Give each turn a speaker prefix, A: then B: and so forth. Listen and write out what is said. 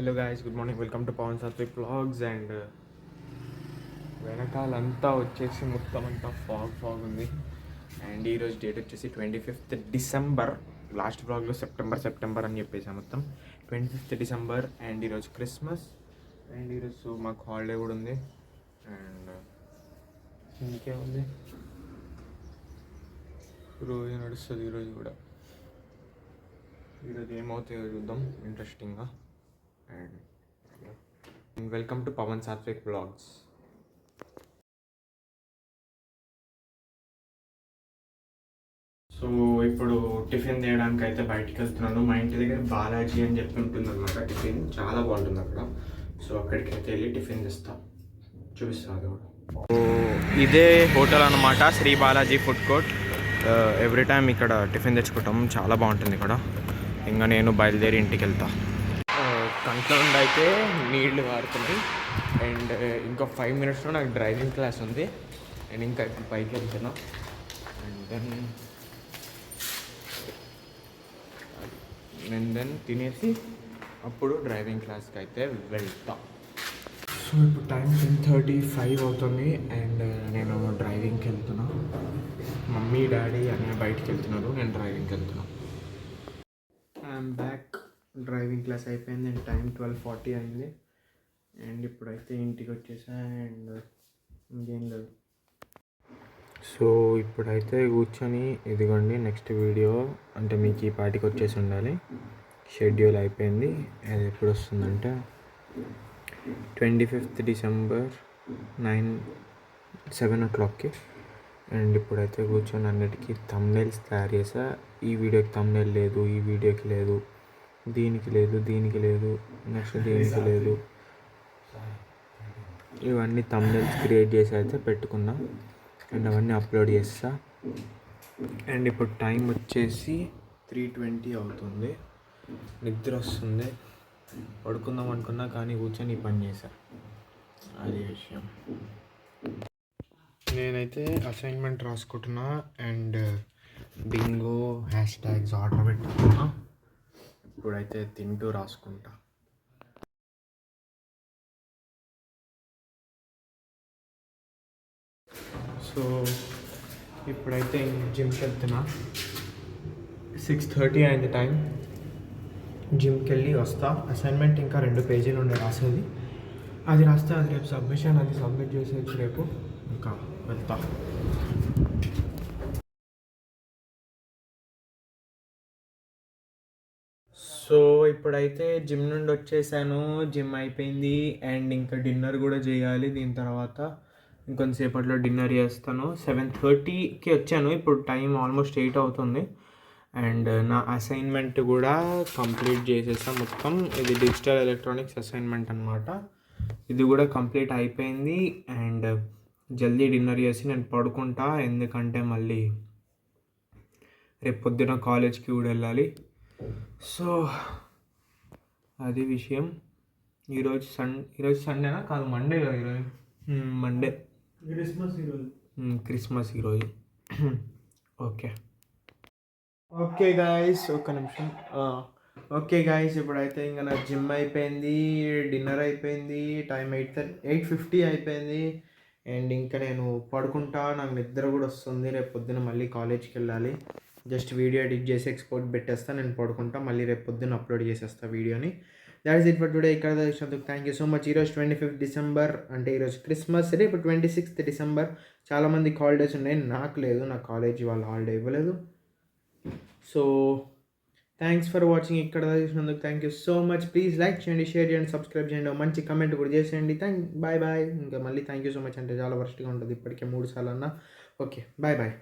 A: Hello guys, good morning. Welcome to Pawan Satvik vlogs. And వెనకాలంతా వచ్చేసి మొత్తం అంతా ఫాగ్ ఉంది. అండ్ ఈరోజు డేట్ వచ్చేసి 25th డిసెంబర్. లాస్ట్ వ్లాగ్లో సెప్టెంబర్ అని చెప్పేసి మొత్తం 25th డిసెంబర్. అండ్ ఈరోజు క్రిస్మస్. అండ్ ఈరోజు మాకు హాలిడే కూడా ఉంది. అండ్ ఇంకేముంది, రోజు నడుస్తుంది. ఈరోజు కూడా ఈరోజు ఏమవుతాయో చూద్దాం ఇంట్రెస్టింగ్గా. And welcome to Pawan Satvik vlogs. So ఇప్పుడు టిఫిన్ చేయడానికి అయితే బయటికి వెళ్తున్నాను. మా ఇంటి దగ్గర బాలాజీ అని చెప్పి ఉంటుంది అనమాట. టిఫిన్ చాలా బాగుంటుంది అక్కడ. సో అక్కడికి అయితే వెళ్ళి టిఫిన్ తెస్తాం, చూపిస్తాను అది కూడా. ఇదే హోటల్ అనమాట, Shri Balaji food court. Every time ఇక్కడ టిఫిన్ తెచ్చుకుంటాం, చాలా బాగుంటుంది ఇక్కడ. ఇంకా నేను బయలుదేరి ఇంటికి వెళ్తా. కంట్లో నుండి అయితే నీళ్లు కారుతున్నాయి. అండ్ ఇంకో 5 minutesలో నాకు డ్రైవింగ్ క్లాస్ ఉంది. నేను ఇంకా ఇప్పుడు పైకి వెళ్తున్నా. అండ్ దెన్ తినేసి అప్పుడు డ్రైవింగ్ క్లాస్కి అయితే వెళ్తా. సో ఇప్పుడు టైం 10:35 అవుతుంది. అండ్ నేను డ్రైవింగ్కి వెళ్తున్నా. మమ్మీ డాడీ అన్నీ బయటికి వెళ్తున్నారు, నేను డ్రైవింగ్కి వెళ్తున్నా. I'm back. డ్రైవింగ్ క్లాస్ అయిపోయింది. అండ్ టైం 12:40 అయింది. అండ్ ఇప్పుడైతే ఇంటికి వచ్చేసా. అండ్ ఇంకేం లేదు. సో ఇప్పుడైతే కూర్చొని ఇదిగోండి నెక్స్ట్ వీడియో అంటే మీకు ఈ పాటికి వచ్చేసి ఉండాలి. షెడ్యూల్ అయిపోయింది. అది ఎప్పుడు వస్తుందంటే 25th డిసెంబర్ 7 o'clockకి. అండ్ ఇప్పుడైతే కూర్చొని అన్నిటికీ థంబ్నెయిల్స్ తయారు చేసా. ఈ వీడియోకి థంబ్నెయిల్ లేదు, ఈ వీడియోకి లేదు, దీనికి లేదు, దీనికి లేదు, నెక్స్ట్ దీనికి లేదు. ఇవన్నీ థంబ్నెయిల్స్ క్రియేట్ చేసి అయితే పెట్టుకున్నా. అండ్ అవన్నీ అప్లోడ్ చేస్తా. అండ్ ఇప్పుడు టైం వచ్చేసి 3:20 అవుతుంది. నిద్ర వస్తుంది, పడుకుందాం అనుకున్నా కానీ కూర్చొని ఈ పని చేశా. అది విషయం. నేనైతే అసైన్మెంట్ రాసుకుంటున్నా. అండ్ బింగో హ్యాష్ట్యాగ్స్ ఆర్డర్ పెట్టుకున్నా. ఇప్పుడైతే తింటూ రాసుకుంటా. సో ఇప్పుడైతే జిమ్కి వెళ్తున్నా. 6:30 అయింది టైం. జిమ్కి వెళ్ళి వస్తా. అసైన్మెంట్ ఇంకా 2 పేజీలు ఉండే రాసేది. అది రాస్తే అది రేపు సబ్మిషన్, అది సబ్మిట్ చేసేది రేపు. ఇంకా వెళ్తా. సో ఇప్పుడైతే జిమ్ నుండి వచ్చేసాను. జిమ్ అయిపోయింది. అండ్ ఇంకా డిన్నర్ కూడా చేయాలి. దీని తర్వాత ఇంకొంతసేపట్లో డిన్నర్ చేస్తాను. 7:30కి వచ్చాను. ఇప్పుడు టైం ఆల్మోస్ట్ 8 అవుతుంది. అండ్ నా అసైన్మెంట్ కూడా కంప్లీట్ చేసేసా మొత్తం. ఇది డిజిటల్ ఎలక్ట్రానిక్స్ అసైన్మెంట్ అనమాట. ఇది కూడా కంప్లీట్ అయిపోయింది. అండ్ జల్దీ డిన్నర్ చేసి నేను పడుకుంటా, ఎందుకంటే మళ్ళీ రేపు పొద్దున కాలేజ్కి కూడా వెళ్ళాలి. సో అది విషయం. ఈరోజు సండేనా కాదు, మండే కదా ఈరోజు. మండే. క్రిస్మస్ ఈరోజు. ఓకే గాయస్, ఒక్క నిమిషం. ఓకే గాయస్, ఇప్పుడైతే ఇంకా నా జిమ్ అయిపోయింది, డిన్నర్ అయిపోయింది. టైం 8:50 అయిపోయింది. అండ్ ఇంకా నేను పడుకుంటా. నాకు నిద్ర కూడా వస్తుంది. రేపు పొద్దున మళ్ళీ కాలేజ్కి వెళ్ళాలి. జస్ట్ వీడియో ఎడిట్ చేసి ఎక్స్పోర్ట్ పెట్టేస్తా, నేను పడుకుంటా. మళ్ళీ రేపు పొద్దున్న అప్లోడ్ చేసేస్తా వీడియోని. That is it for today. ఇక్కడ చూసినందుకు థ్యాంక్ యూ సో మచ్. ఈరోజు 25th డిసెంబర్ అంటే ఈరోజు క్రిస్మస్. రేపు 26th డిసెంబర్. చాలామందికి హాలిడేస్ ఉన్నాయి, నాకు లేదు. నా కాలేజీ వాళ్ళు హాలిడే ఇవ్వలేదు. So thanks for watching. ఇక్కడ చూసినందుకు thank you so much. Please like చేయండి, షేర్ చేయండి, సబ్స్క్రైబ్ చేయండి, మంచి కమెంట్ కూడా చేసేయండి. Bye bye. ఇంకా మళ్ళీ థ్యాంక్ యూ సో మచ్ అంటే చాలా వర్స్ట్గా ఉంటుంది. ఇప్పటికే 3 సార్లు అన్నా. Okay, bye bye.